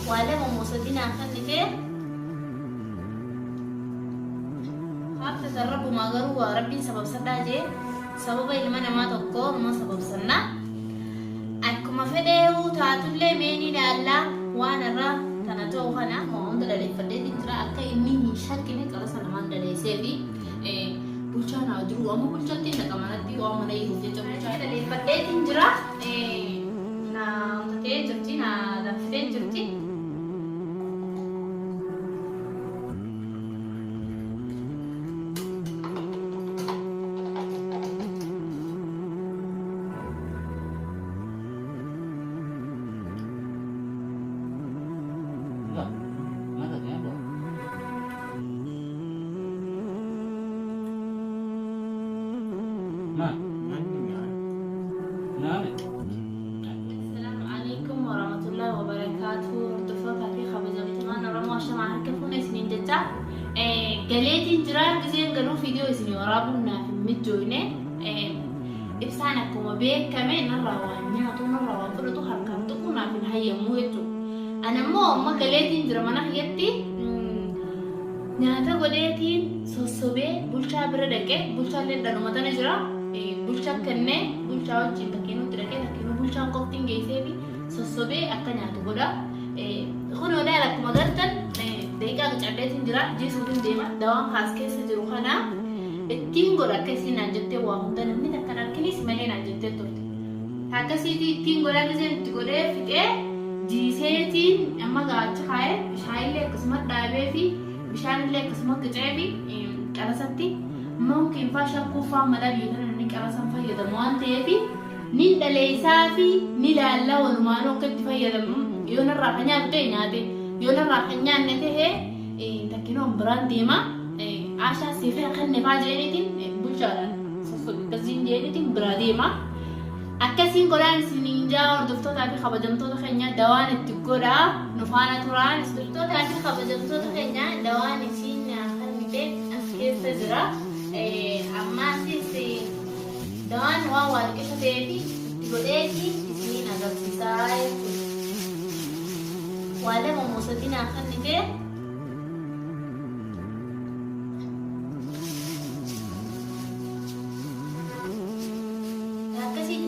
ولا موسدين خلني خاف تسرب ما قروا ربي سبب سداجي سبب إلما نما تكو ما سبب سنة أكما فديو تاتولي ميني لالا وانا را تناتو خنا ما عندنا لي فديت ترى أكا إني شاكني كلا سنة ما عندنا سيفي بوشانا أدرو أما بوشاتي نكمل تي وأما نيجي تجمع بوشانا لي فديت ترى نا تتي جرتي نا دفتين جرتي السلام عليكم ورحمة الله وبركاته. دفعت في خبزة أنا رموا شمعة كيفون سنين جتا. قليتي جرار زين قالوا فيديو اسمي ورابونا في متجونة. إبسانا كوما بيه كمان نرى وانياتو نرى وانفرطو حركاتو كنا في الحياة مويتو. أنا ما قليتي جرمانا خياتي. ناتا قليتي سوسوبي بولشا بردكي بولشا لدانو متانا جرا. بولشا كنّي بولشا وجين تكينو تركي تكينو بولشا قوتين جيسيبي سوسوبي أكني أتوقدا خنو لا لك مقرتن دقيقة قعدتين جرا جيسوتين ديما دوام خاص كيس جروخنا التينغو ركسي نجتة وهم دنمني تكنا كنيس ملين نجتة تورتي هكذا تينغو ركسي تقوله فيك جيسيتين أما قاعد خايف بشايل لك قسمة دابة في بشايل لك قسمة كجابي كراساتي ممكن فاشل كوفا مدابي هنا كراسان فيدا موان تيفي نين دليسافي نيلا الله ونمانو كت فيدا يونا راحنيا تيناتي يونا راحنيا نتيه تكينو براندي ما عشان سيفين خلني فاجئنيتين بوشاران كزين دينيتين برادي ما أكاسين قران سنينجا وردفتو تابي خبجمتو تخينيا دوان التقودا نفانا توران سدفتو تابي خبجمتو تخينيا دوان سينيا خلني بيت أسكيس تجرا أما سيسي دوان واوال كيشا بيبي تقوليتي سنين أغاب سيساي وعلى موسدين خلني بيت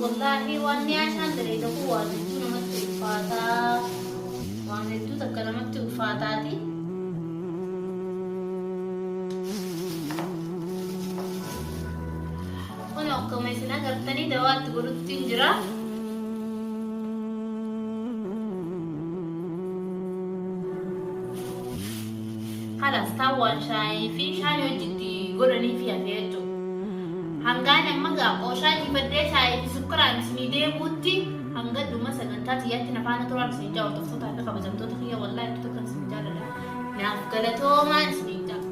والله واني عشان دريده هو نجو نمت الفاتا وانتو تكلمت الفاتاتي ونوكم يسنا قرتني دوات تقولوا تنجرا خلاص تاوان شايفي شاي وجدي قولني فيها فيتو hangana maga qoshaati badee shaayi sukkuraan ismii deemuutti hanga dhuma sagantaati yatti nafaana turaan isin jaa'u toftotaa fi kabajamtoota kiyya wallaahi itti tokko isin jaalala naaf galatoomaan isin jaa'u.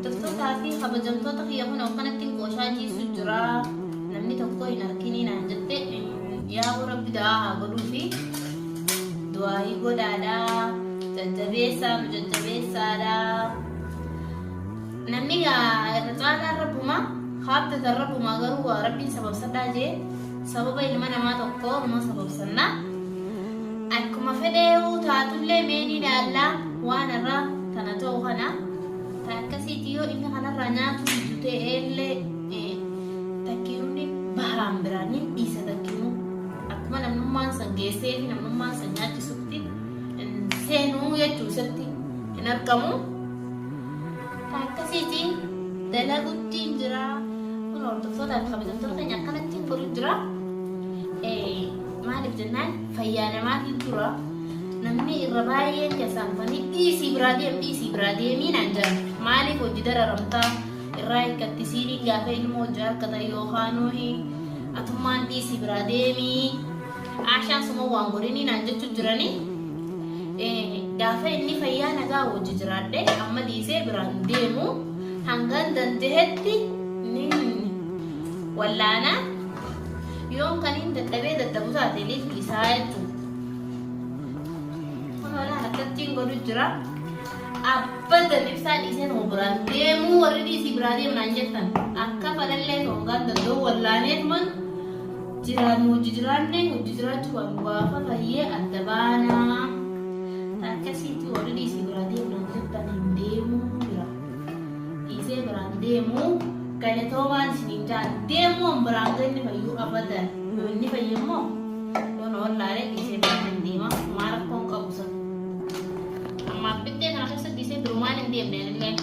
Toftotaa fi kabajamtoota kiyya kun akkanatti qooshaa jiisu jira namni tokko hin argini naan jette yaa rabbi du'aa haa godhuu fi du'aayii godhaadha jajjabeessaa nu jajjabeessaadha namni irra caalaan rabbuma haabtatan rabbumaa garuu rabbiin sababsadhaa jee sababa ilma namaa tokko numa sababsannaa akkuma fedheewu taatullee meeni ilaallaa waan irra tana ta'u kana akkasiitiyo inni kanarraa nyaatu ta'ellee takkiinni bahaan biraanii dhiisa takkiinu akkuma namnummaan san geessee fi namnummaan san nyaachisutti seenuu jechuu isatti hin argamu akkasiitiin dalaguttiin jira kun hordoftoota fi kabajamtoota keenya akkanatti godhu jira maaliif jennaan fayyaa namaatiin dura namni irra baay'een jasaanfanii dhiisii biraa deemii naan jedhan maaliif hojii dararamtaa irraa hiikkatisiinii gaafa ilmoo hojii harkata yookaanuu atummaan dhiisii biraa deemii aashaan suma waan godhinii naan jechuu jiranii gaafa inni fayyaa nagaa hojii jiraadhe amma dhiisee biraan deemu hangan dandeetti ni wallaana yoom kan hin dadhabee dadhabu taate liifti isaa jechuudha. akkanattiin godhu jira. Abbadan ibsaan iseen biraan deemuu warri dhiisii biraa deemnaan jettan akka fadhallee toongaan danda'u wallaaneetuman jiraan hojii jiraachuu waan waafa fayyee adda baanaa. Akkasitti warri dhiisii biraa deemnaan jettan hin deemuu jira. Dhiisee biraan deemuu galatoomaan isiniin jaan deemuu biraan ganni fayyuu abadan yoo inni fayyammoo yoon wallaalee dhiisee biraan hin deema maal rakkoon qabu sana. Amma bittee kana keessatti dhiisee birumaan hin deemneen illee.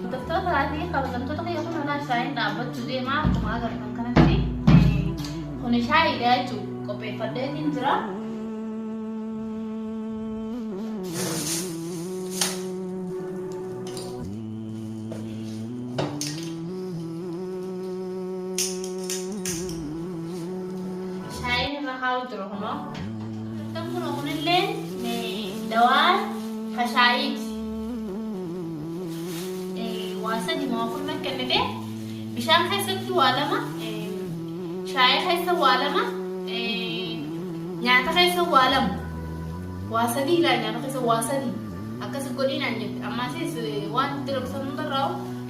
Hordoftoota laatii kabajamtoota kiyya kun haala shaayiin dhaabbachuu deemaa akkuma agartan kanatti kun shaayiidha jechuudha. Qopheeffadheetiin jira. Shaayiin irra haa'u jiru kunoo. Kan kunillee dawaan shaayiiti. Waa sadi moo kun kennite bishaan keessatti waa lama shaayii keessa waa lama nyaata keessa waa lama waa sadii ilaa nyaata keessa waa sadii akkas godhinaan jette ammasis waan dirqsan hundarraa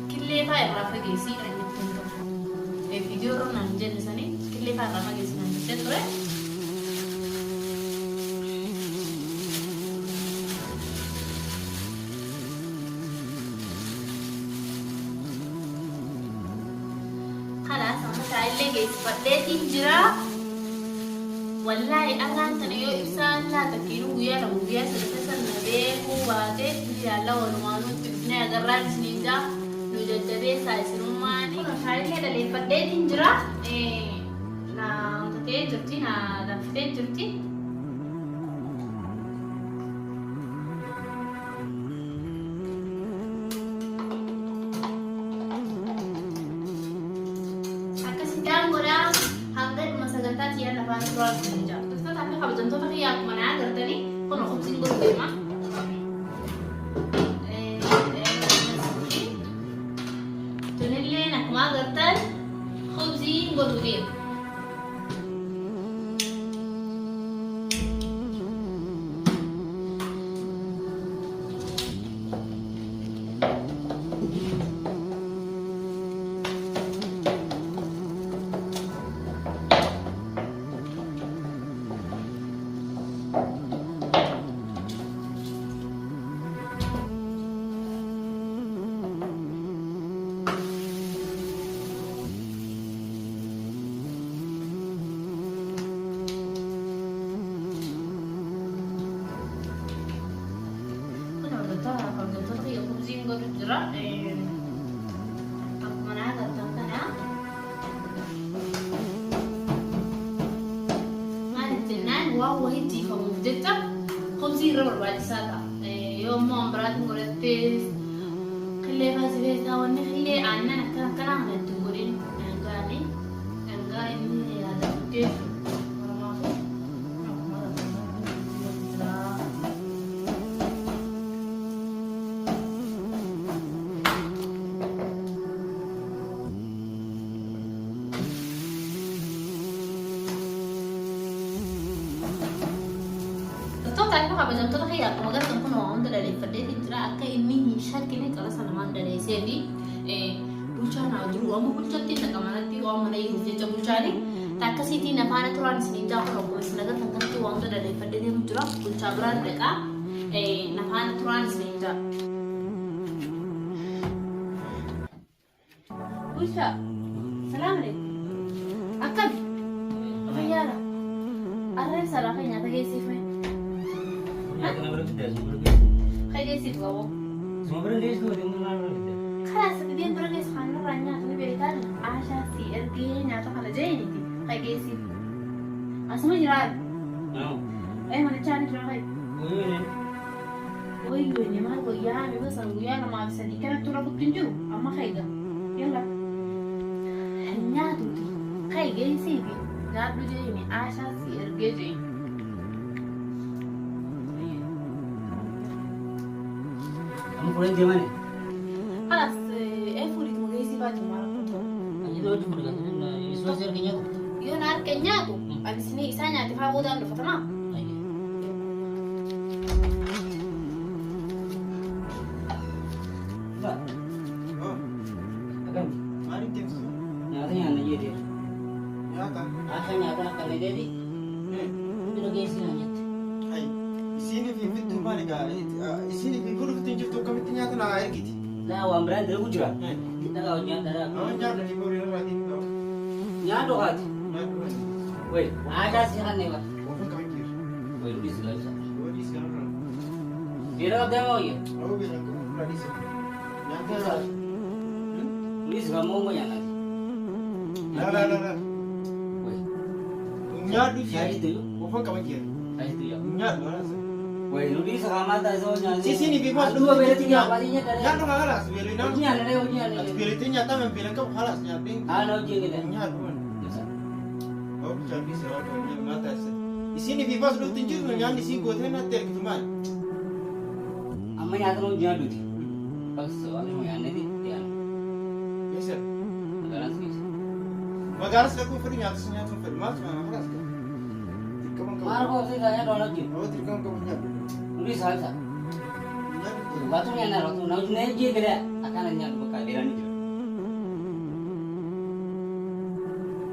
killee fa'aa irraa fageessiidhaan jette viidiyoo irra naan jenne sanii killee fa'aa irraa fageessinaan jette ture. Shaayilee geessifadheetiin jira. Wallaahi dhagaan kana yoo ibsaan laata kiiluu guyyaa lama guyyaa sadii sana beekuu baatee yaalla walumaanuutti dhufnee agarraan isiniinjaa nu jajjabeessaa isinummaanii. Shaayilee dhaleeffadheetiin jira. Na ta'ee jirti na danfitee jirti. Afaan Suraa Sinjaa. Tuffaata akka kabajamtoota kiyyaa akkuma naa agartanii kun hubsiin godhu deema. Tunillee akkuma agartan hubsiin godhu deema. Jira akkuma naa agartan kana maaliif jennaan waan wayii tiifamuuf jecha hubsii irra barbaachisaa ta'a. Yoo immoo biraatiin godhattee killee faasifeessaa wanni killee aannan akkanaa kana ittiin godhin dhangaa inni yaadatu geessu. Kan kabajamtoota kiyyaa akkuma agartan kun waan hunda dhaleeffadheetiin jira akka inni hin shakkine qarasa namaan dhaleessee fi bulchaan haa jiru waan bulchatti naqamanatti waan mana hiruuf jecha bulchaanii akkasiitiin afaana turaan isiniin jaa kun akkuma isin agartan kanatti waan hunda dhaleeffadheetiin jira bulchaa biraan dhaqaa afaana turaan isiniin jaa. Bulchaa salaam alaikum akkami fayyaadha arreen saraa kan nyaata geessiifame. Kayak sih kau. Semua bergerak tu dia mana bergerak. Kelas dia bergerak sekarang ranya tu berikan Asha si ergi nyata kalau jadi ni kayak sih. Asma jiran. Mana cari jiran kayak. Oh iya ni mah kau ya, ni mah sanggup ya nama bisa ni kan tu rambut tunjuk, amma kayak dah. Ya lah. Hanya tu kayak sih. Nak tu jadi ni Asha si ergi jadi. Kamu pulang di mana? Kelas furit mau ngisi baju marah tu. Aja tu pulang kan? Isu hasil kerja tu. Yo nak kerja tu. ati sini isaan nyaate fa'aa boodaan dhufatamaa. Mbak, Oh, akan mari tips. nyata nyana jadi. Nyata. Akan nyata akan jadi. Eh, Itu guys nanya. hai. Isini fi fitu mali ga. Isini fi guru fitu jiftu kamiti nyata na air giti. Nah, wan brand dulu juga. Eh, Kita kau nyata dah. awan nyata di bawah rati. Nyata kat. Nyata. Woi, ada sih kan nih, Pak. Open kamiti. Woi, lu segala sih. Oh, di sana. Dia dah mau ya. Oh, bilang ko rati sa. Nyata sa. Lu segala mau yang nanti. La. Woi, Nyata di saya itu. Open kamiti. Saya itu ya. Nyata la sa. Woi, lu di segala mata soalnya. Sini bi bos. Dua beda tiga kalinya dari. Nyata halas. Bilang na. Ujian ada ujian. Spiritu nyata membilang kau halas nyata. Ada ujian kita. Nyata. Oh, jadi serah kau yang mata sa. Isini bi bos lu tinjau nyata di sini kau tena ter kiman. Amma nyata lu ujian dulu. Pas soalnya mau yang ini dia. Bisa. Magaran sih. Magaras aku free nyata senyata free mas mana halas. Kamu Mar kok sih kayaknya dolar gitu. Oh, terkam kamu nyata. Lu di salsa. Batu yang naruh tuh, naruh nih aja kira akan nanya buka diran itu.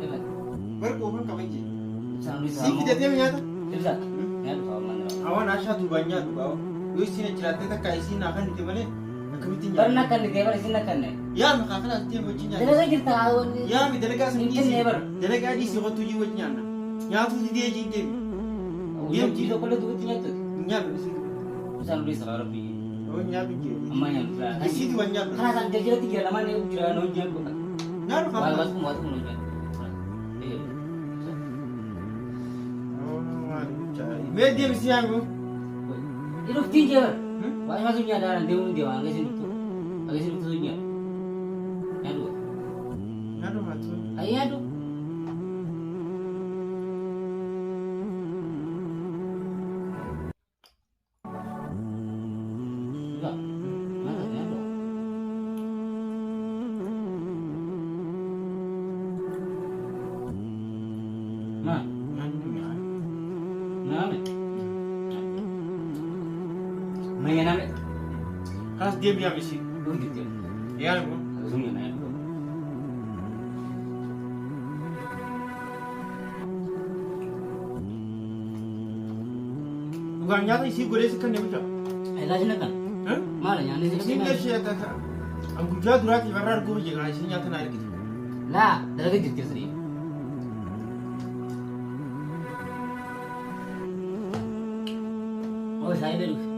Hebat. Berkopan kamu je. Sangat bisa. Si kita tiap nyata. Bisa. Ya lu kalau mana? Awan asya tu banyak tu kau. Lu sini cerita tak kai sini akan di mana? Kami tinggal. Pernah kan di tebal sini kan nih. Ya, maka kan tiap wajibnya. Jadi saya kita tahu nih. Ya, mi delegasi ni Mungkin si. never. Delegasi si waktu tujuh wajibnya. Ya, tu dia jadi. Dia jido kalau tuh tinggal tuh. Nyata di situ. Sangat bisa kalau pergi. Oh, nyata je. Amma yang berani. Di situ banyak. Karena kan jadi tiga nama nih ujian ujian bukan. Naruh Wah, apa? mas mau tuh ujian. Iya. Oh, mari cari. Media mesti aku. Itu tinggi kan? Wah, maksudnya ada dia agak sini tuh. Agak sini tuh nya. Aduh. Naruh matu. Aduh. Enggak. Mana dia tuh? Nah, nama. Mana nama? Kas dia biar mesti. Oh gitu. Ya, bu. Langsungnya nanya dulu. Bukan nyata isi gue desi kan dia betul. Lagi kan? Hah? Mana yang ini Isi dia sih tak. Aku jual durat di barar gue jangan isi nyata naik gitu. Lah, dari kecil sendiri. Oh, saya baru.